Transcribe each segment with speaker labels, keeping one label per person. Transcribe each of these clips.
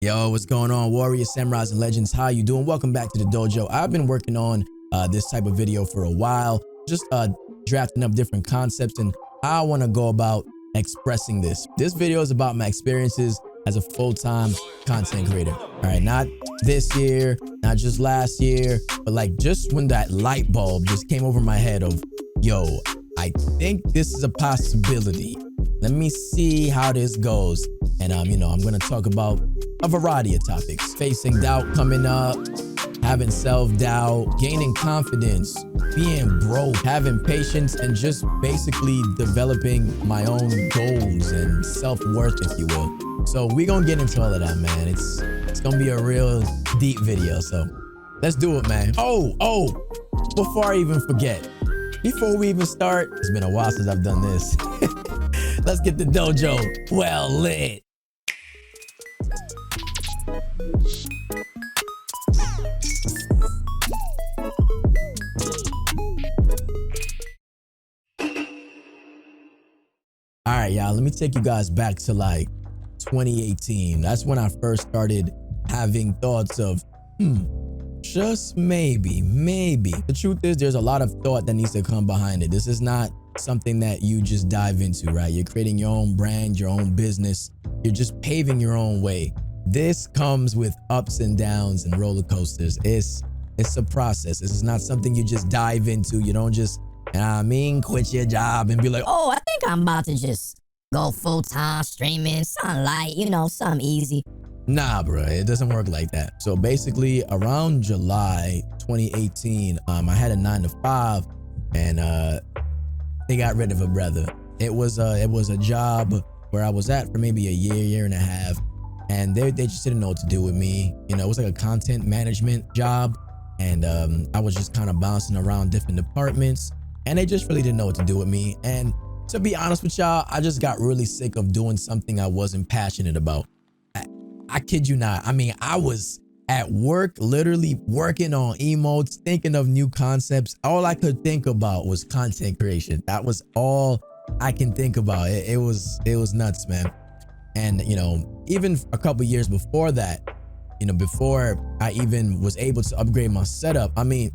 Speaker 1: Yo, what's going on, warriors, samurais, and legends? How you doing? Welcome back to the dojo. I've been working on this type of video for a while, just drafting up different concepts and how I want to go about expressing this. This video is about my experiences as a full-time content creator. All right, not this year, not just last year, but like just when that light bulb just came over my head of, yo, I think this is a possibility. Let me see how this goes. And I'm gonna talk about a variety of topics. Facing doubt coming up, having self-doubt, gaining confidence, being broke, having patience, and just basically developing my own goals and self-worth, if you will. So we're gonna get into all of that, man. It's gonna be a real deep video, so let's do it, man. Oh, before I even forget, before we even start, it's been a while since I've done this. Let's get the dojo well lit. All right, y'all, let me take you guys back to like 2018. That's when I first started having thoughts of, just maybe. The truth is there's a lot of thought that needs to come behind it. This is not something that you just dive into, right? You're creating your own brand, your own business. You're just paving your own way. This comes with ups and downs and roller coasters. It's a process. This is not something you just dive into. You don't just, quit your job and be like,
Speaker 2: oh, I think I'm about to just go full-time streaming, something light, something easy.
Speaker 1: Nah, bro, it doesn't work like that. So basically around July 2018, I had a 9-to-5 and they got rid of a brother. It was a job where I was at for maybe a year and a half, and they just didn't know what to do with me. It was like a content management job, and I was just kind of bouncing around different departments, and they just really didn't know what to do with me. And to be honest with y'all, I just got really sick of doing something I wasn't passionate about. I kid you not. I was at work, literally working on emotes, thinking of new concepts. All I could think about was content creation. That was all I can think about. It was nuts, man. And even a couple years before that, before I even was able to upgrade my setup, let me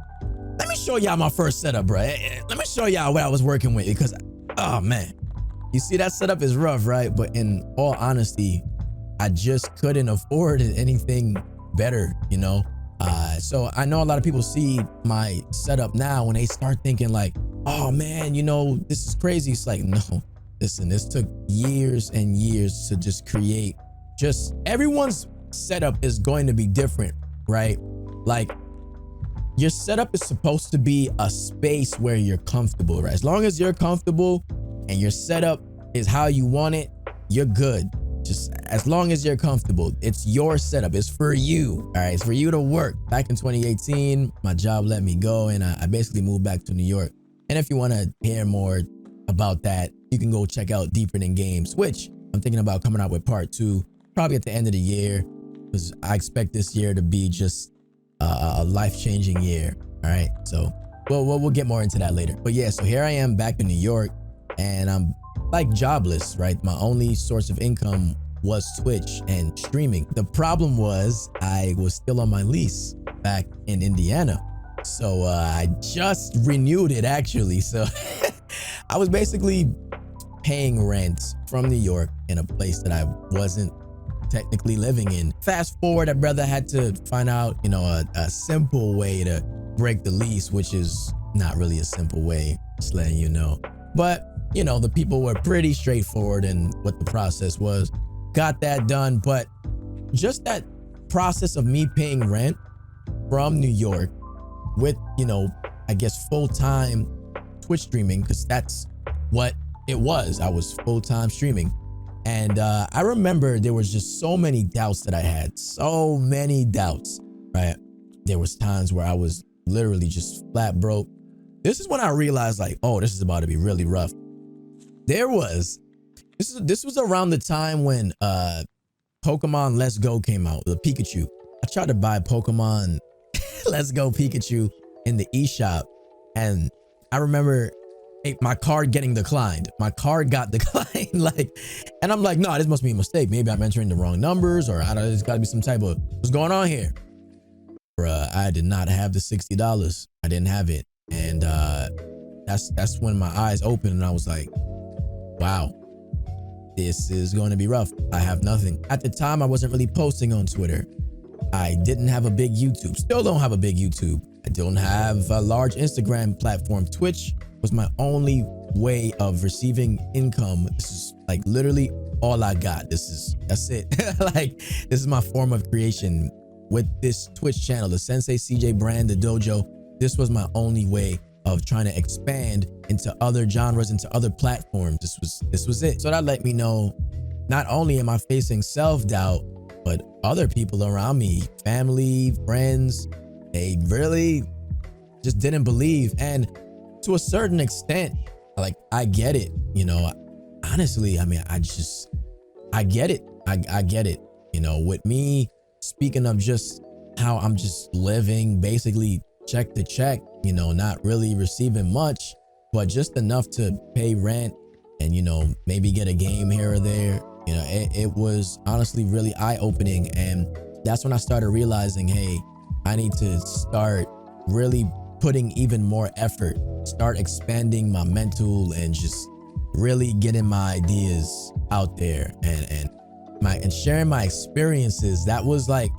Speaker 1: show y'all my first setup, bro. Let me show y'all what I was working with, because oh man, you see that setup is rough, right? But in all honesty, I just couldn't afford anything better, so I know a lot of people see my setup now when they start thinking like, oh man, this is crazy. It's like, no, listen, this took years and years to just create. Just everyone's setup is going to be different, right? Like your setup is supposed to be a space where you're comfortable, right? As long as you're comfortable and your setup is how you want it, you're good. Just as long as you're comfortable, it's your setup. It's for you. All right, it's for you to work. Back in 2018, my job let me go, and I basically moved back to New York. And if you want to hear more about that, you can go check out Deeper Than Games, which I'm thinking about coming out with part 2, probably at the end of the year, because I expect this year to be just a life-changing year. All right, so we'll get more into that later. But yeah, so here I am back in New York, and I'm like jobless, right? My only source of income was Twitch and streaming. The problem was I was still on my lease back in Indiana. So I just renewed it actually. So I was basically paying rent from New York in a place that I wasn't technically living in. Fast forward, a brother had to find out, a simple way to break the lease, which is not really a simple way, just letting you know. But the people were pretty straightforward in what the process was. Got that done. But just that process of me paying rent from New York with, I guess full-time Twitch streaming, because that's what it was. I was full-time streaming. And I remember there was just so many doubts that I had. So many doubts, right? There was times where I was literally just flat broke. This is when I realized like, oh, this is about to be really rough. This was around the time when Pokemon Let's Go came out, the Pikachu. I tried to buy Pokemon Let's Go Pikachu in the eShop, and I remember my card getting declined. My card got declined. Like, and I'm like, no, this must be a mistake. Maybe I'm entering the wrong numbers, or I don't know, there's gotta be some type of, what's going on here? Bruh, I did not have the $60. I didn't have it. And that's when my eyes opened and I was like, wow, this is going to be rough. I have nothing. At the time, I wasn't really posting on Twitter. I didn't have a big YouTube. Still don't have a big YouTube. I don't have a large Instagram platform. Twitch was my only way of receiving income. This is like literally all I got. That's it. Like, this is my form of creation. With this Twitch channel, the SenseiCJ brand, the Dojo, this was my only way of trying to expand into other genres, into other platforms. This was it. So that let me know, not only am I facing self-doubt, but other people around me, family, friends, they really just didn't believe. And to a certain extent, like, I get it, you know. Honestly, I mean, I get it. I get it. You know, with me speaking of just how I'm just living basically check to check, you know, not really receiving much, but just enough to pay rent and, you know, maybe get a game here or there. You know, it was honestly really eye-opening. And that's when I started realizing, hey, I need to start really putting even more effort, start expanding my mental and just really getting my ideas out there and sharing my experiences. That was like,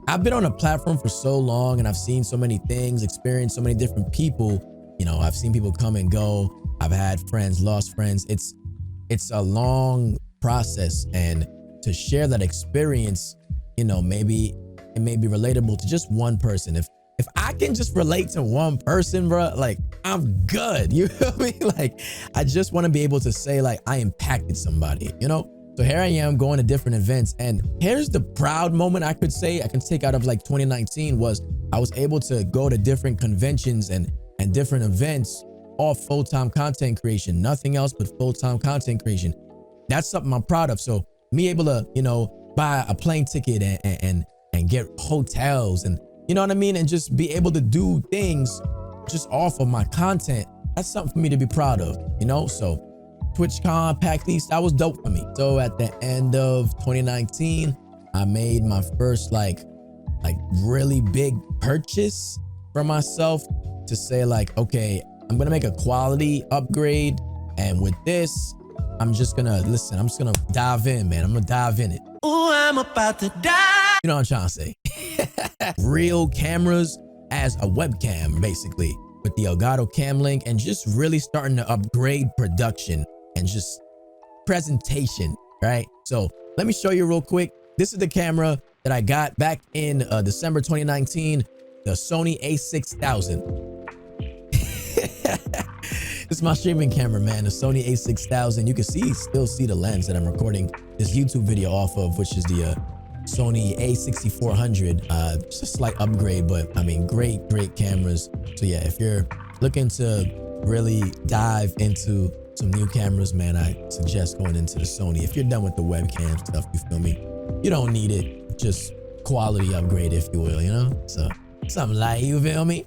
Speaker 1: I've been on a platform for so long and I've seen so many things, experienced so many different people. You know, I've seen people come and go. I've had friends, lost friends. It's a long process, and to share that experience, you know, maybe it may be relatable to just one person. If I can just relate to one person, bro, like, I'm good. You feel me? Like, I just want to be able to say, like, I impacted somebody, you know? So here I am going to different events, and here's the proud moment I could say I can take out of like 2019 was I was able to go to different conventions and different events, all full-time content creation, nothing else but full-time content creation. That's something I'm proud of. So me able to, you know, buy a plane ticket and get hotels and, you know what I mean? And just be able to do things just off of my content. That's something for me to be proud of, you know? So TwitchCon, PAX East, that was dope for me. So at the end of 2019, I made my first like really big purchase for myself to say like, okay, I'm gonna make a quality upgrade. And with this, I'm just gonna dive in, man. I'm gonna dive in it.
Speaker 3: Oh, I'm about to die.
Speaker 1: You know what I'm trying to say? Real cameras as a webcam, basically, with the Elgato Cam Link, and just really starting to upgrade production and just presentation, right? So let me show you real quick. This is the camera that I got back in December 2019, the Sony a6000. This is my streaming camera, man, the Sony a6000. You can still see the lens that I'm recording this YouTube video off of, which is the Sony a6400. Just a slight upgrade, but I mean, great cameras. So yeah, if you're looking to really dive into some new cameras, man, I suggest going into the Sony. If you're done with the webcam stuff, you feel me? You don't need it. Just quality upgrade, if you will, you know? So something like, you feel me?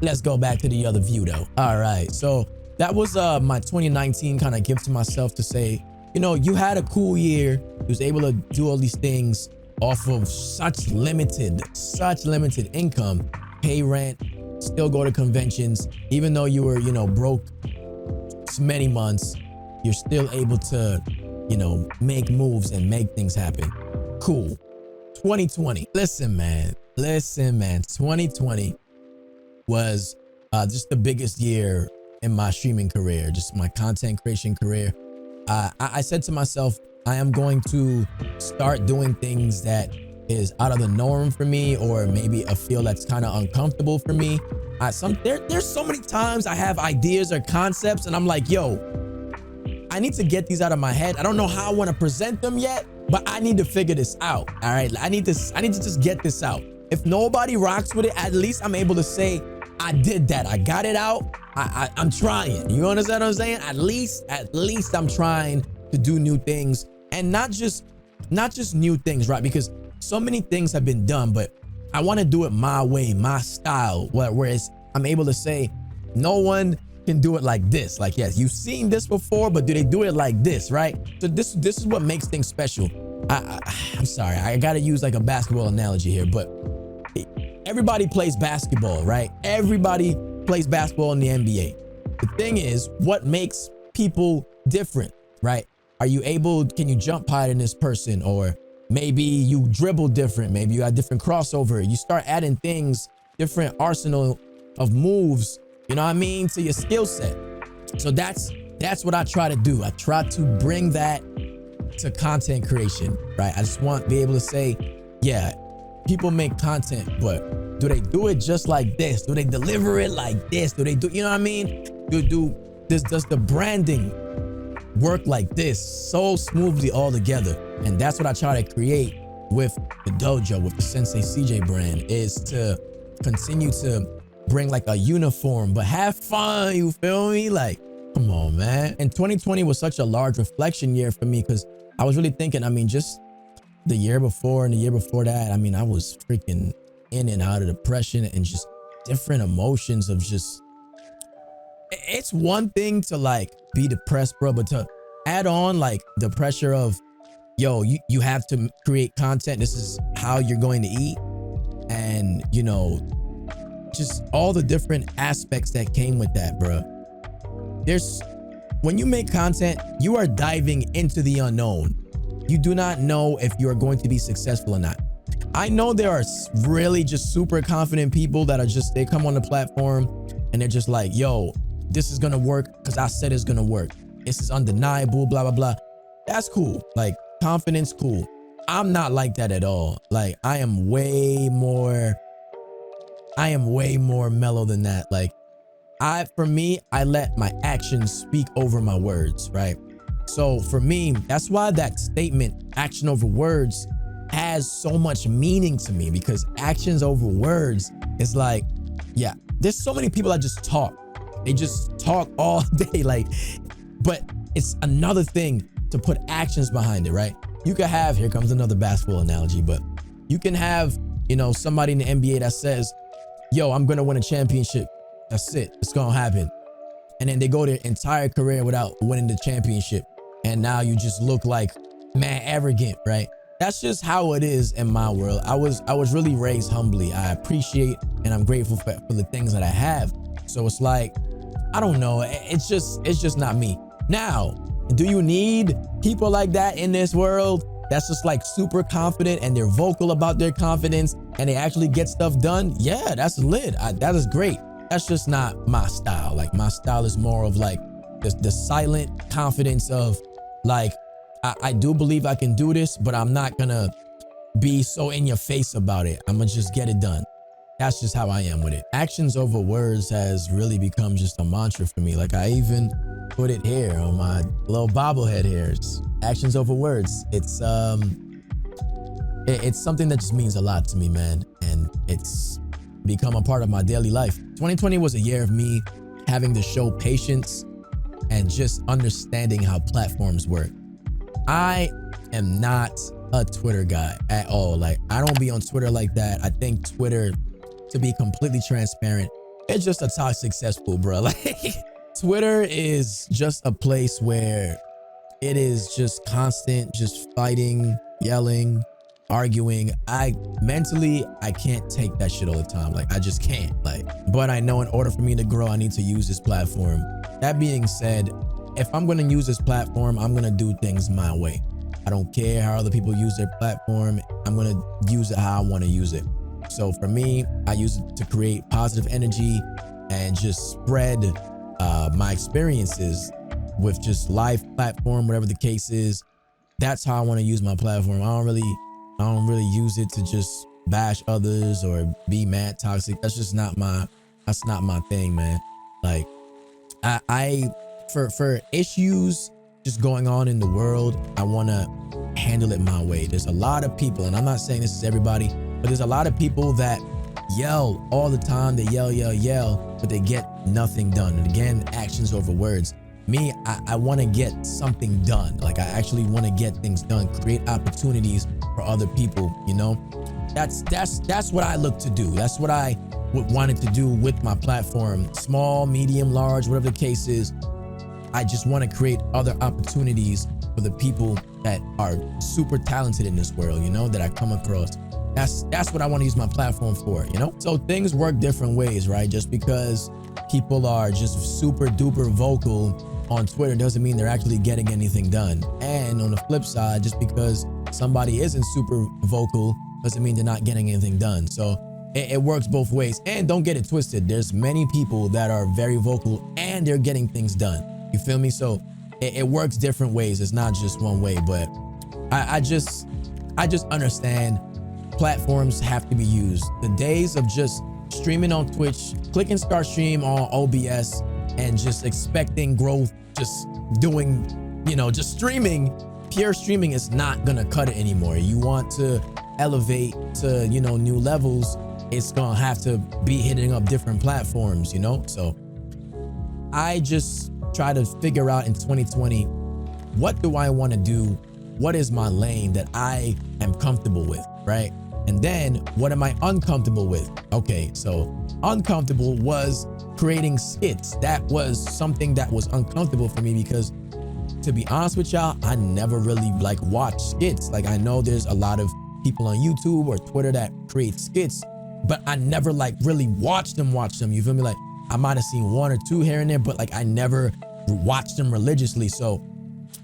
Speaker 1: Let's go back to the other view though. All right, so that was my 2019 kind of gift to myself to say, you know, you had a cool year. You was able to do all these things off of such limited income, pay rent, still go to conventions, even though you were, you know, broke many months, you're still able to, you know, make moves and make things happen. Cool. 2020. Listen, man, 2020 was just the biggest year in my streaming career, just my content creation career. I said to myself, I am going to start doing things that is out of the norm for me, or maybe a field that's kind of uncomfortable for me. There's so many times I have ideas or concepts and I'm like, yo, I need to get these out of my head. I don't know how I want to present them yet, but I need to figure this out. All right, I need to just get this out. If nobody rocks with it, at least I'm able to say, I did that. I got it out. I'm trying. You understand what I'm saying? At least I'm trying to do new things, and not just new things, right? Because so many things have been done, but I want to do it my way, my style, whereas I'm able to say no one can do it like this. Like, yes, you've seen this before, but do they do it like this, right? So this is what makes things special. I'm sorry, I gotta use like a basketball analogy here, but everybody plays basketball, right? Everybody plays basketball in the NBA. The thing is, what makes people different, right? Can you jump higher than this person? Or maybe you dribble different. Maybe you got different crossover. You start adding things, different arsenal of moves, you know what I mean, to your skill set. So that's what I try to do. I try to bring that to content creation, right? I just want to be able to say, yeah, people make content, but do they do it just like this? Do they deliver it like this? Do they do, you know what I mean? Does the branding work like this so smoothly all together? And that's what I try to create with the dojo, with the SenseiCJ brand, is to continue to bring like a uniform, but have fun, you feel me? Like, come on, man. And 2020 was such a large reflection year for me, because I was really thinking, I mean, just the year before and the year before that, I mean, I was freaking in and out of depression and just different emotions of just, it's one thing to like be depressed, bro, but to add on like the pressure of, yo, you have to create content. This is how you're going to eat. And, you know, just all the different aspects that came with that, bro. When you make content, you are diving into the unknown. You do not know if you are going to be successful or not. I know there are really just super confident people that are just, they come on the platform and they're just like, yo, this is gonna work because I said it's gonna work. This is undeniable, blah, blah, blah. That's cool. Like, confidence, cool. I'm not like that at all. Like, I am way more mellow than that. Like, for me, I let my actions speak over my words, right? So for me, that's why that statement, action over words, has so much meaning to me, because actions over words is like, yeah, there's so many people that just talk. They just talk all day, like, but it's another thing to put actions behind it, right? You could have, here comes another basketball analogy, but you can have, you know, somebody in the NBA that says, yo, I'm gonna win a championship. That's it, it's gonna happen. And then they go their entire career without winning the championship. And now you just look like, man, arrogant, right? That's just how it is in my world. I was really raised humbly. I appreciate and I'm grateful for the things that I have. So it's like, I don't know. It's just not me. Now, do you need people like that in this world? That's just like super confident and they're vocal about their confidence and they actually get stuff done? Yeah, that's lit. That is great. That's just not my style. Like, my style is more of like the silent confidence of like, I do believe I can do this, but I'm not gonna be so in your face about it. I'm gonna just get it done. That's just how I am with it. Actions over words has really become just a mantra for me. Like, I even put it here on my little bobblehead here. It's actions over words. It's something that just means a lot to me, man. And it's become a part of my daily life. 2020 was a year of me having to show patience and just understanding how platforms work. I am not a Twitter guy at all. Like, I don't be on Twitter like that. I think Twitter, to be completely transparent, it's just a toxic cesspool, bro. Like, Twitter is just a place where it is just constant, just fighting, yelling, arguing. I can't take that shit all the time. Like, I just can't. Like, but I know in order for me to grow, I need to use this platform. That being said, if I'm gonna use this platform, I'm gonna do things my way. I don't care how other people use their platform. I'm gonna use it how I wanna use it. So for me, I use it to create positive energy and just spread my experiences with just live platform, whatever the case is. That's how I wanna use my platform. I don't really use it to just bash others or be mad toxic. That's just not my thing, man. Like, for issues just going on in the world, I want to handle it my way. There's a lot of people, and I'm not saying this is everybody, but there's a lot of people that yell all the time. They yell, but they get nothing done. And again, actions over words. Me, I want to get something done. Like, I actually want to get things done, create opportunities for other people, you know? That's what I look to do. That's what I wanted to do with my platform, small, medium, large, whatever the case is. I just want to create other opportunities for the people that are super talented in this world, you know, that I come across. That's what I want to use my platform for, you know? So things work different ways, right? Just because people are just super duper vocal on Twitter doesn't mean they're actually getting anything done. And on the flip side, just because somebody isn't super vocal doesn't mean they're not getting anything done. So it works both ways. And don't get it twisted. There's many people that are very vocal and they're getting things done. You feel me? So it works different ways. It's not just one way, but I just understand platforms have to be used. The days of just streaming on Twitch, click and start stream on OBS and just expecting growth, just doing, you know, just streaming, pure streaming is not gonna cut it anymore. You want to elevate to, you know, new levels, it's gonna have to be hitting up different platforms, you know? So I just try to figure out in 2020, what do I want to do? What is my lane that I am comfortable with, right? And then what am I uncomfortable with? Okay, so uncomfortable was creating skits. That was something that was uncomfortable for me because, to be honest with y'all, I never really like watched skits. Like, I know there's a lot of people on YouTube or Twitter that create skits, but I never like really watched them. You feel me? Like, I might have seen one or two here and there, but like I never watched them religiously. So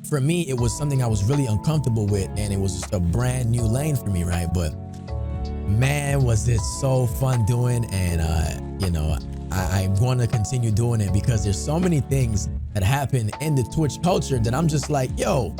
Speaker 1: for me, it was something I was really uncomfortable with, and it was just a brand new lane for me, right? But man, was it so fun doing, and you know, I'm going to continue doing it because there's so many things that happen in the Twitch culture that I'm just like, yo,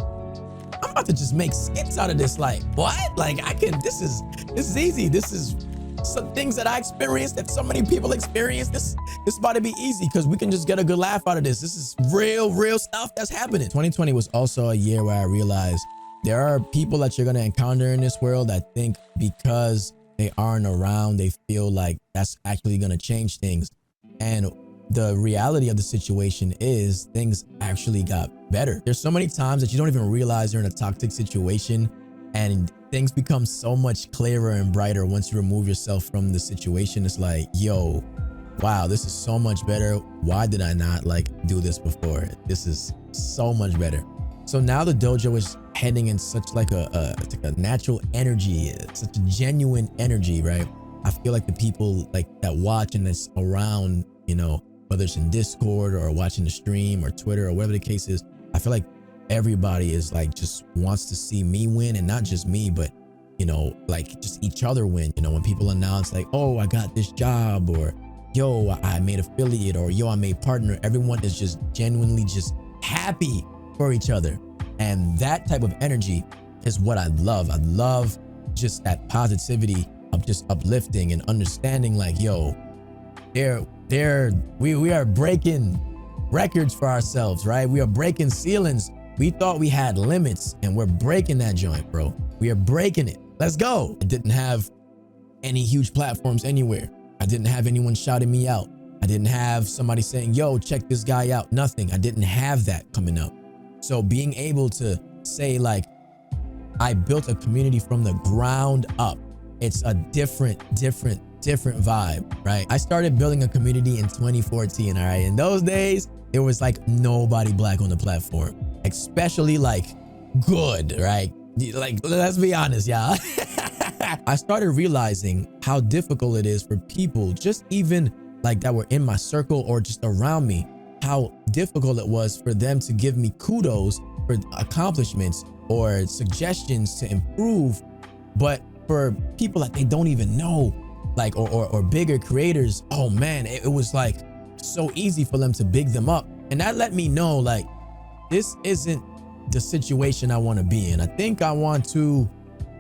Speaker 1: I'm about to just make skits out of this. Like, what? Like, I can, this is easy. This is some things that I experienced that so many people experience. This is about to be easy because we can just get a good laugh out of this. This is real stuff that's happening. 2020 was also a year where I realized there are people that you're going to encounter in this world that think because they aren't around, they feel like that's actually going to change things. And the reality of the situation is things actually got better. There's so many times that you don't even realize you're in a toxic situation, and things become so much clearer and brighter once you remove yourself from the situation. It's like, yo, wow, this is so much better. Why did I not like do this before? This is so much better. So now the dojo is heading in such like a natural energy, such a genuine energy, right? I feel like the people like that watching this around, you know, whether it's in Discord or watching the stream or Twitter or whatever the case is, I feel like everybody is like just wants to see me win, and not just me, but you know, like just each other win. You know, when people announce like, oh, I got this job, or yo, I made affiliate, or yo, I made partner, everyone is just genuinely just happy for each other. And that type of energy is what I love. I love just that positivity of just uplifting and understanding like, yo, we are breaking records for ourselves, right? We are breaking ceilings. We thought we had limits, and we're breaking that joint, bro. We are breaking it. Let's go. I didn't have any huge platforms anywhere. I didn't have anyone shouting me out. I didn't have somebody saying, yo, check this guy out. Nothing. I didn't have that coming up. So being able to say like, I built a community from the ground up, it's a different vibe, right? I started building a community in 2014, all right? In those days, there was like nobody black on the platform, especially like good, right? Like, let's be honest, y'all. I started realizing how difficult it is for people, just even like that were in my circle or just around me, how difficult it was for them to give me kudos for accomplishments or suggestions to improve. But for people that they don't even know, like, or bigger creators, oh man, it was like so easy for them to big them up. And that let me know like, this isn't the situation I want to be in. I think I want to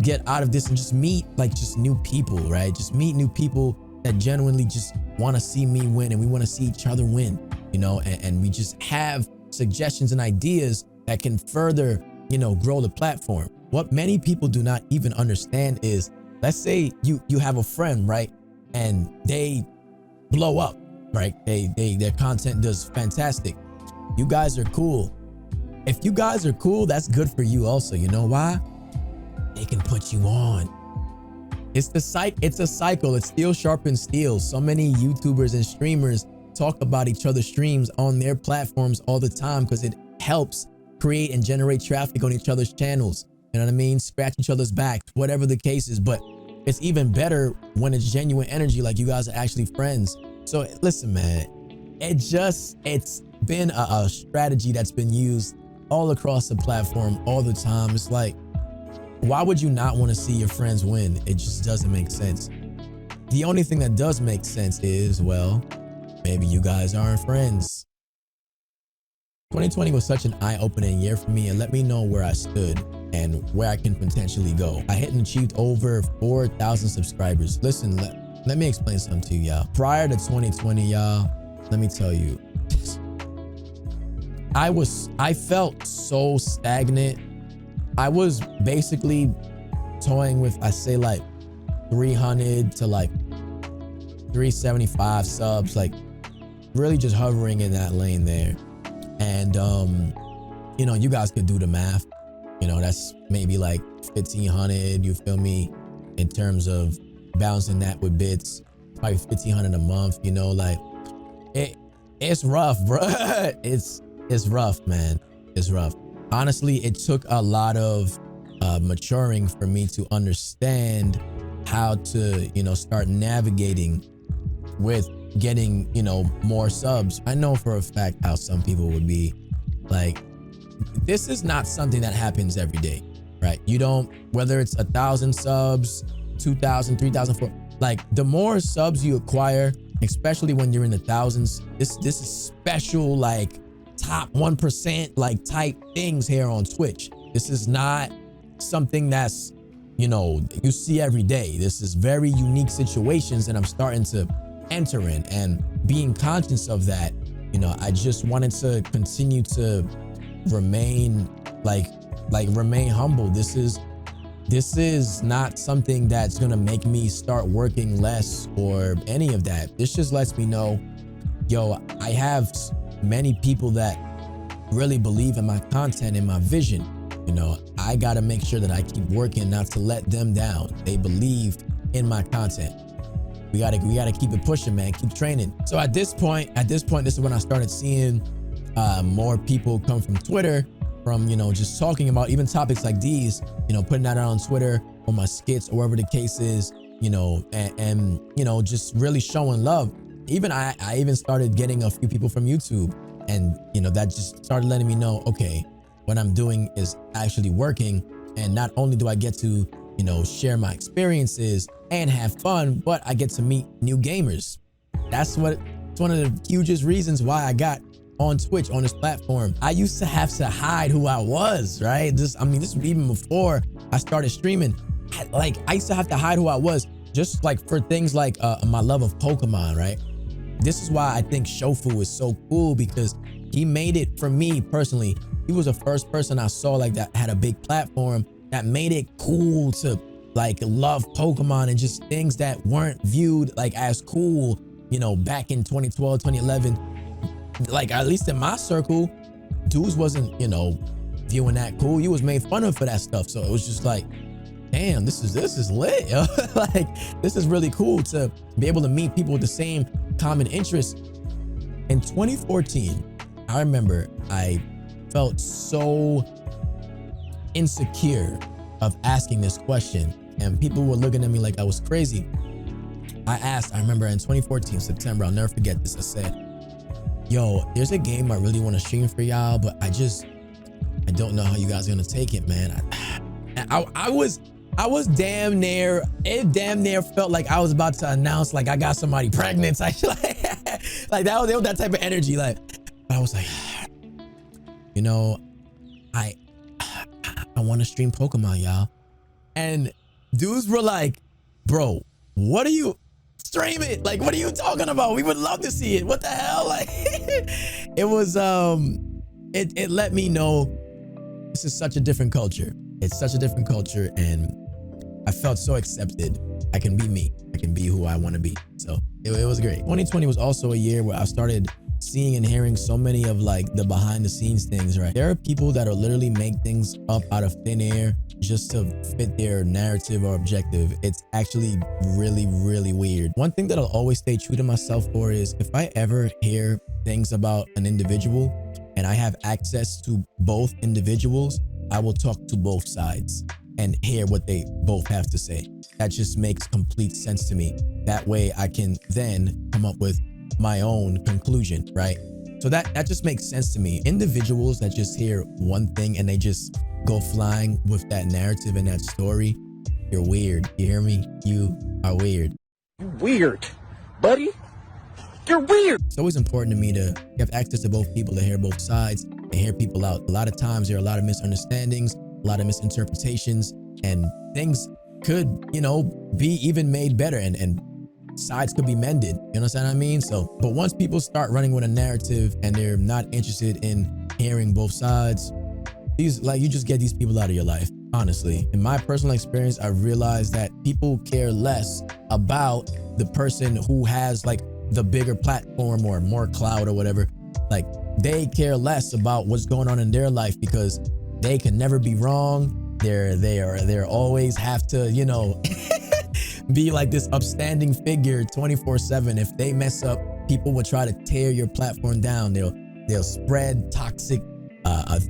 Speaker 1: get out of this and just meet like just new people, right? Just meet new people that genuinely just want to see me win, and we want to see each other win, you know, and we just have suggestions and ideas that can further, you know, grow the platform. What many people do not even understand is, let's say you have a friend, right? And they blow up, right? Their content does fantastic. You guys are cool. If you guys are cool, that's good for you also. You know why? They can put you on. It's a cycle. It's steel sharpens steel. So many YouTubers and streamers talk about each other's streams on their platforms all the time because it helps create and generate traffic on each other's channels. You know what I mean? Scratch each other's backs, whatever the case is. But it's even better when it's genuine energy, like you guys are actually friends. So listen, man, it's been a strategy that's been used all across the platform all the time. It's like, why would you not want to see your friends win? It just doesn't make sense. The only thing that does make sense is, well, maybe you guys aren't friends. 2020 was such an eye-opening year for me and let me know where I stood and where I can potentially go. I hit and achieved over 4,000 subscribers. Listen, let me explain something to you, y'all. Prior to 2020, y'all, let me tell you, I felt so stagnant. I was basically toying with, I say like 300 to like 375 subs, like really just hovering in that lane there. And, you know, you guys could do the math. You know, that's maybe like 1,500, you feel me? In terms of balancing that with bits, probably 1,500 a month, you know, like it's rough, bro. It's rough, man. It's rough. Honestly, it took a lot of maturing for me to understand how to, you know, start navigating with getting, you know, more subs. I know for a fact how some people would be like, this is not something that happens every day, right? You don't, whether it's 1,000 subs, 2,000, 3,000, 4,000, like the more subs you acquire, especially when you're in the thousands, this is special, like top 1% like type things here on Twitch. This is not something that's, you know, you see every day. This is very unique situations that I'm starting to enter in, and being conscious of that, you know, I just wanted to continue to remain remain humble. This is not something that's gonna make me start working less or any of that. This just lets me know, yo, I have many people that really believe in my content and my vision. You know, I gotta make sure that I keep working not to let them down. They believe in my content. We gotta keep it pushing, man. Keep training. So at this point, this is when I started seeing more people come from Twitter, from, you know, just talking about even topics like these, you know, putting that out on Twitter or my skits or whatever the case is, you know, and you know, just really showing love. Even I even started getting a few people from YouTube, and you know, that just started letting me know, okay, what I'm doing is actually working, and not only do I get to, you know, share my experiences and have fun, but I get to meet new gamers. It's one of the hugest reasons why I got on Twitch, on this platform. I used to have to hide who I was, right? This was even before I started streaming. I used to have to hide who I was, just like for things like my love of Pokemon, right? This is why I think Shofu is so cool, because he made it, for me personally, he was the first person I saw like that had a big platform that made it cool to like love Pokemon and just things that weren't viewed like as cool, you know, back in 2012, 2011. Like, at least in my circle, dudes wasn't, you know, viewing that cool. You was made fun of for that stuff. So it was just like, damn, this is lit, yo. Like, this is really cool to be able to meet people with the same common interests. In 2014, I remember I felt so insecure of asking this question, and people were looking at me like I was crazy. I remember in 2014, September, I'll never forget this. I said, yo, there's a game I really want to stream for y'all, but I don't know how you guys are gonna take it, man. I was damn near, it damn near felt like I was about to announce like I got somebody pregnant. Like that was that type of energy. Like, I was like, you know, I want to stream Pokemon, y'all. And dudes were like, bro, what are you, stream it? Like, what are you talking about? We would love to see it. What the hell? Like, it was, it let me know this is such a different culture. It's such a different culture, and I felt so accepted. I can be me. I can be who I want to be. So it was great. 2020 was also a year where I started seeing and hearing so many of like the behind the scenes things, right? There are people that are literally make things up out of thin air just to fit their narrative or objective. It's actually really, really weird. One thing that I'll always stay true to myself for is if I ever hear things about an individual and I have access to both individuals, I will talk to both sides and hear what they both have to say. That just makes complete sense to me. That way I can then come up with my own conclusion, right? So that just makes sense to me. Individuals that just hear one thing and they just go flying with that narrative and that story, you're weird. You hear me? You are weird.
Speaker 4: You weird, buddy. You're weird.
Speaker 1: It's always important to me to have access to both people, to hear both sides and hear people out. A lot of times there are a lot of misunderstandings, a lot of misinterpretations, and things could, you know, be even made better and sides could be mended. You understand what I mean? So, but once people start running with a narrative and they're not interested in hearing both sides, you just get these people out of your life. Honestly, in my personal experience, I realized that people care less about the person who has like the bigger platform or more clout or whatever. Like they care less about what's going on in their life because they can never be wrong. They're always have to, you know, be like this upstanding figure 24/7. If they mess up, people will try to tear your platform down. They'll spread toxic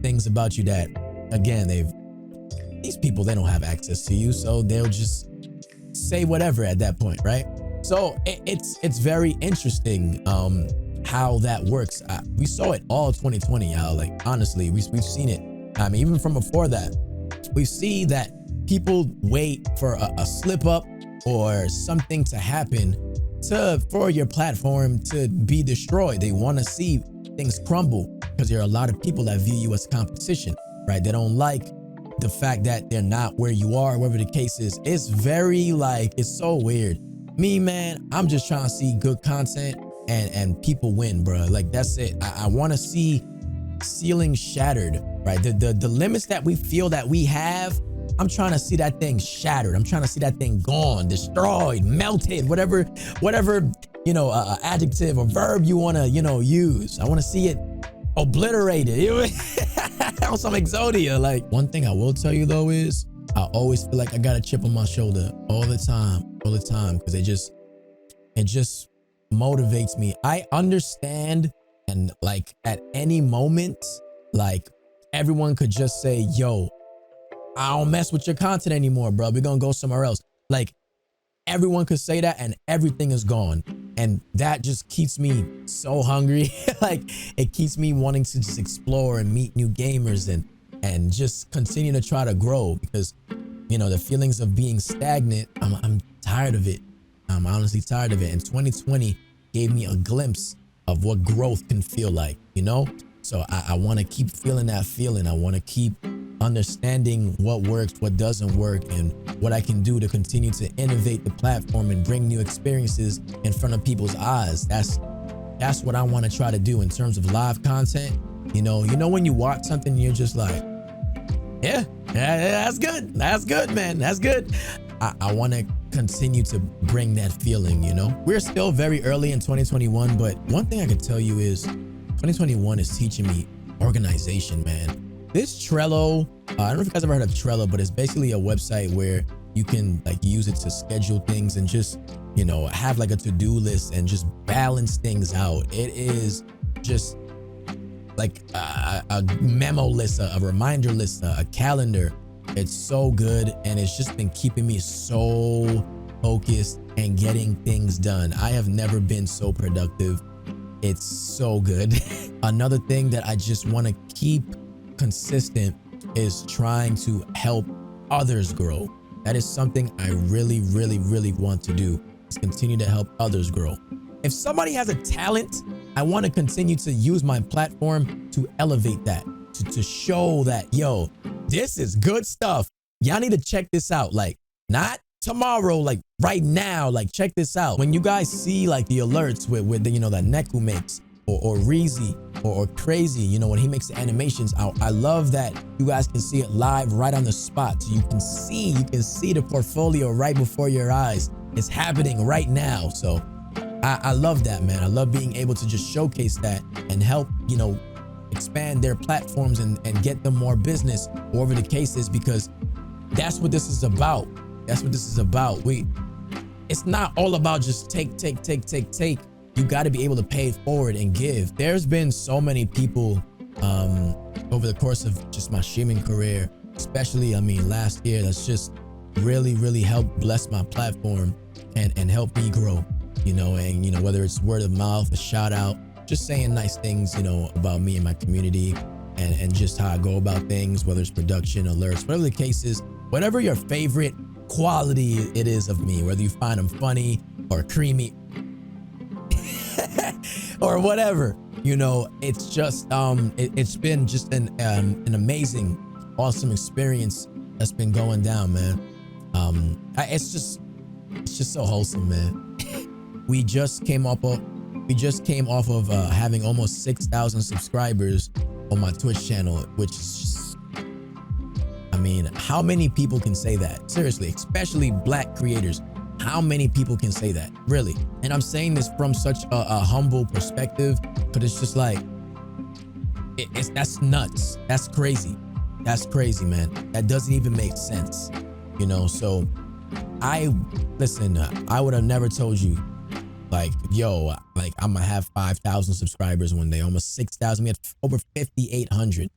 Speaker 1: things about you that, again, these people, they don't have access to you, so they'll just say whatever at that point, right? So it's very interesting how that works. We saw it all 2020, y'all. Like honestly, we've seen it. I mean, even from before that, we see that people wait for a slip up or something to happen for your platform to be destroyed. They want to see things crumble because there are a lot of people that view you as competition, right? They don't like the fact that they're not where you are, whatever the case is. It's very like, it's so weird. Me, man, I'm just trying to see good content and people win, bro. Like that's it. I want to see ceilings shattered, right? The limits that we feel that we have, I'm trying to see that thing shattered. I'm trying to see that thing gone, destroyed, melted, whatever, you know, adjective or verb you want to, you know, use. I want to see it obliterated. On some Exodia. Like one thing I will tell you though is I always feel like I got a chip on my shoulder all the time, because it just motivates me. I understand, and like at any moment, like everyone could just say, yo, I don't mess with your content anymore, bro. We're gonna go somewhere else. Like everyone could say that and everything is gone. And that just keeps me so hungry. Like it keeps me wanting to just explore and meet new gamers and just continue to try to grow, because, you know, the feelings of being stagnant, I'm tired of it. I'm honestly tired of it. And 2020 gave me a glimpse of what growth can feel like, you know? So I want to keep feeling that feeling. I want to keep understanding what works, what doesn't work, and what I can do to continue to innovate the platform and bring new experiences in front of people's eyes. That's what I want to try to do in terms of live content. You know when you watch something, you're just like, yeah, that's good. That's good, man. That's good. I want to continue to bring that feeling, you know? We're still very early in 2021, but one thing I could tell you is 2021 is teaching me organization, man. This Trello, I don't know if you guys ever heard of Trello, but it's basically a website where you can like use it to schedule things and just, you know, have like a to-do list and just balance things out. It is just like a memo list, a reminder list, a calendar. It's so good, and it's just been keeping me so focused and getting things done. I have never been so productive. It's so good. Another thing that I just want to keep consistent is trying to help others grow. That is something I really, really, really want to do, is continue to help others grow. If somebody has a talent, I want to continue to use my platform to elevate that, to show that, yo, this is good stuff. Y'all need to check this out. Like, not tomorrow, like right now, like check this out. When you guys see like the alerts with the, you know, that Neku makes, or Reezy, or Crazy, you know, when he makes the animations out, I love that you guys can see it live right on the spot. So you can see the portfolio right before your eyes. It's happening right now. So I love that, man. I love being able to just showcase that and help, expand their platforms and get them more business, whatever the case is, because that's what this is about. That's what this is about. It's not all about just take. You got to be able to pay it forward and give. There's been so many people over the course of just my streaming career, especially, last year, that's just really helped bless my platform and help me grow, and, whether it's word of mouth, a shout out, just saying nice things, about me and my community and just how I go about things, whether it's production, alerts, whatever the case is, whatever your favorite quality it is of me, whether you find them funny or creamy or whatever, it's just, it's been just an amazing, awesome experience that's been going down, man. It's just so wholesome, man. We just came off of having almost 6,000 subscribers on my Twitch channel, which is just, how many people can say that? Seriously, especially black creators. How many people can say that? Really? And I'm saying this from such a humble perspective, but it's just like, that's nuts. That's crazy. That's crazy, man. That doesn't even make sense, So I would have never told you, I'm gonna have 5,000 subscribers one day, almost 6,000. We had over 5,800.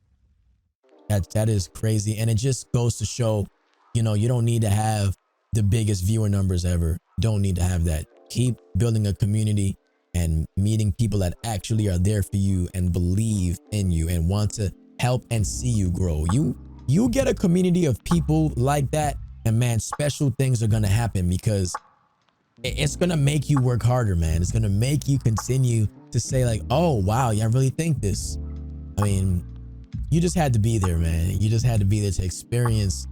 Speaker 1: That is crazy. And it just goes to show, you don't need to have the biggest viewer numbers ever. Don't need to have that. Keep building a community and meeting people that actually are there for you and believe in you and want to help and see you grow. You get a community of people like that, and man, special things are gonna happen, because it's gonna make you work harder, man. It's gonna make you continue to say like, oh wow, yeah, I really think this. You just had to be there, man. You just had to be there to experience,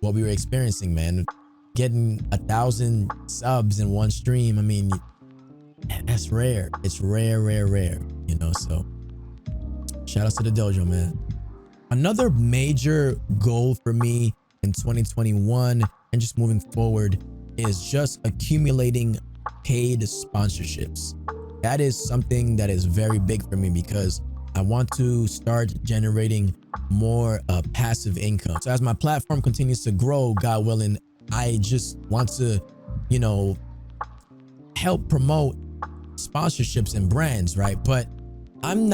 Speaker 1: what we were experiencing, man. Getting 1,000 subs in one stream, that's rare. It's rare, so shout out to the Dojo, man. Another major goal for me in 2021 and just moving forward is just accumulating paid sponsorships. That is something that is very big for me, because I want to start generating more passive income. So as my platform continues to grow, God willing, I just want to, help promote sponsorships and brands, right? But I'm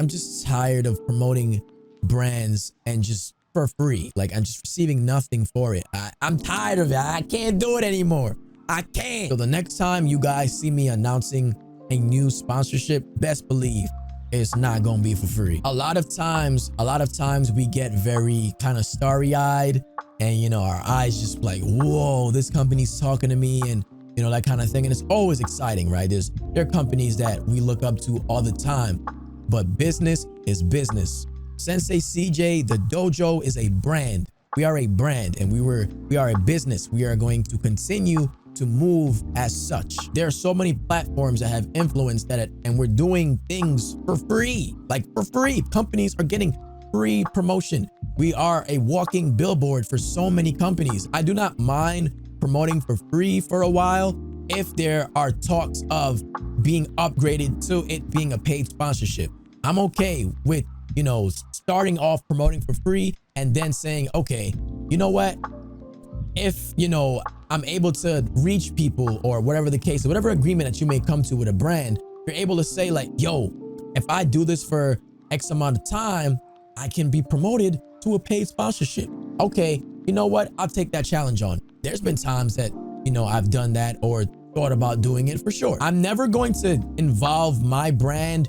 Speaker 1: just tired of promoting brands and just for free. I'm just receiving nothing for it. I'm tired of it. I can't do it anymore. I can't. So the next time you guys see me announcing a new sponsorship, best believe it's not gonna be for free. A lot of times we get very kind of starry-eyed and our eyes just like, whoa, this company's talking to me, and that kind of thing. And it's always exciting, right? There are companies that we look up to all the time, but business is business. SenseiCJ, the dojo, is a brand. We are a brand, and we are a business. We are going to continue to move as such. There are so many platforms that have influence and we're doing things for free, for free. Companies are getting free promotion. We are a walking billboard for so many companies. I do not mind promoting for free for a while if there are talks of being upgraded to it being a paid sponsorship. I'm okay with, starting off promoting for free and then saying, okay, you know what? If, I'm able to reach people or whatever the case, whatever agreement that you may come to with a brand, you're able to say like, yo, if I do this for X amount of time, I can be promoted to a paid sponsorship. Okay, you know what? I'll take that challenge on. There's been times that, I've done that or thought about doing it for sure. I'm never going to involve my brand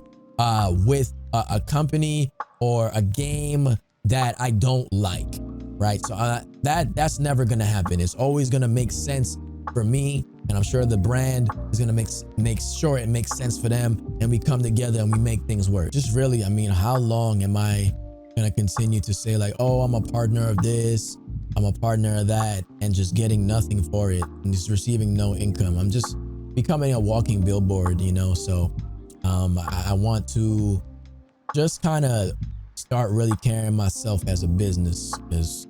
Speaker 1: with a company or a game that I don't like, right? So that's never gonna happen. It's always gonna make sense for me, and I'm sure the brand is gonna make sure it makes sense for them, and we come together and we make things work. Just really, how long am I gonna continue to say like, oh, I'm a partner of this, I'm a partner of that, and just getting nothing for it and just receiving no income? I'm just becoming a walking billboard, so I want to just kind of start really carrying myself as a business, because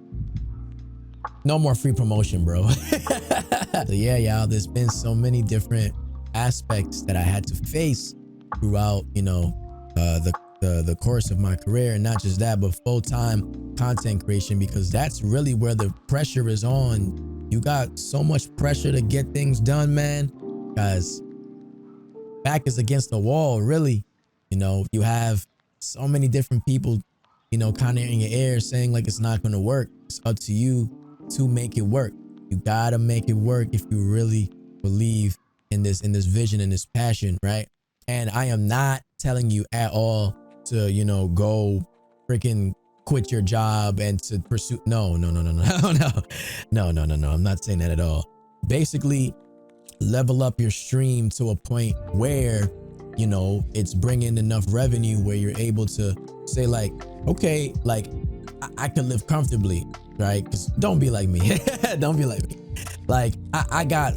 Speaker 1: no more free promotion, bro. So yeah, y'all, there's been so many different aspects that I had to face throughout, you know, the course of my career. And not just that, but full-time content creation, because that's really where the pressure is on. You got so much pressure to get things done, man, guys. Back is against the wall, really. You know, you have so many different people, you know, kind of in your ear saying like it's not going to work. It's up to you to make it work. You gotta make it work if you really believe in this vision and this passion, right? And I am not telling you at all to, you know, go freaking quit your job and to pursue. No. I'm not saying that at all. Basically, level up your stream to a point where, you know, it's bringing enough revenue where you're able to say like, okay, like I can live comfortably, right? Because don't be like me. Don't be like me. Like I got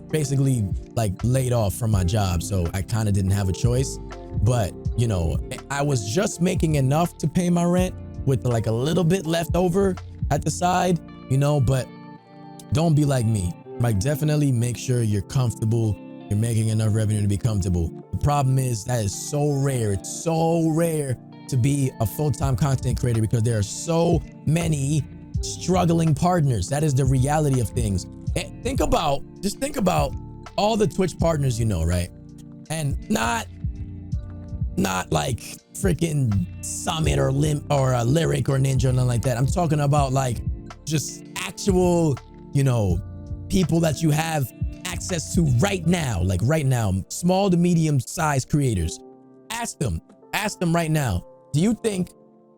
Speaker 1: basically like laid off from my job, so I kind of didn't have a choice. But, you know, I was just making enough to pay my rent with like a little bit left over at the side, you know. But don't be like me. Like, definitely make sure you're comfortable. You're making enough revenue to be comfortable. The problem is that is so rare. It's so rare to be a full-time content creator because there are so many struggling partners. That is the reality of things. Just think about all the Twitch partners, you know, right? And not like freaking Summit or Lyric or Ninja or nothing like that. I'm talking about like just actual, you know, people that you have access to right now, like right now, small to medium sized creators. Ask them right now. Do you think,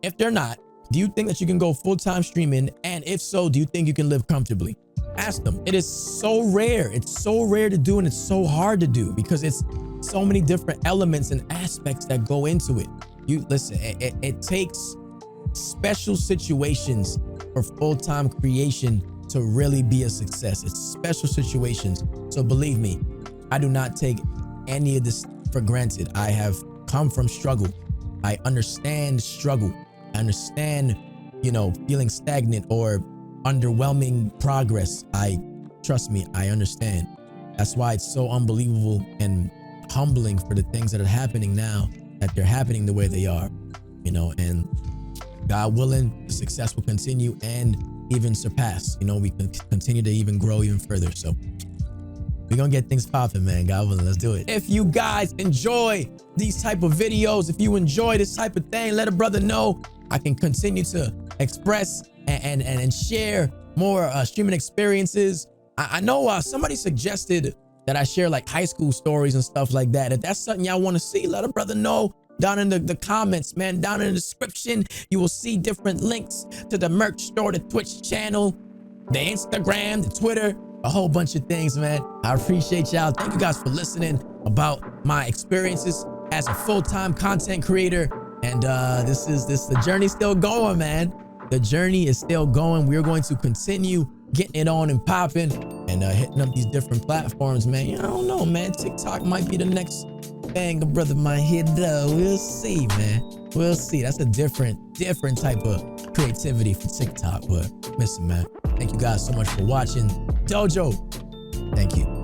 Speaker 1: if they're not, do you think that you can go full-time streaming? And if so, do you think you can live comfortably? Ask them. It is so rare. It's so rare to do, and it's so hard to do because it's so many different elements and aspects that go into it. You listen, it takes special situations for full-time creation to really be a success. It's special situations. So believe me, I do not take any of this for granted. I have come from struggle. I understand struggle. I understand, you know, feeling stagnant or underwhelming progress. Trust me, I understand. That's why it's so unbelievable and humbling for the things that are happening now, that they're happening the way they are, you know. And God willing, the success will continue and even surpass. You know, we can continue to even grow even further. So we're gonna get things popping, man. God willing, let's do it. If you guys enjoy these type of videos, if you enjoy this type of thing, let a brother know. I can continue to express and share more streaming experiences. I know somebody suggested that I share like high school stories and stuff like that. If that's something y'all want to see, let a brother know down in the comments, man. Down in the description, you will see different links to the merch store, the Twitch channel, the Instagram, the Twitter, a whole bunch of things, man. I appreciate y'all. Thank you guys for listening about my experiences as a full-time content creator. And the journey's still going, man. The journey is still going. We're going to continue getting it on and popping and hitting up these different platforms, man. I don't know, man. TikTok might be the next thing a brother might hit though. We'll see, man. We'll see. That's a different type of creativity for TikTok. But listen, man, thank you guys so much for watching. Dojo, thank you.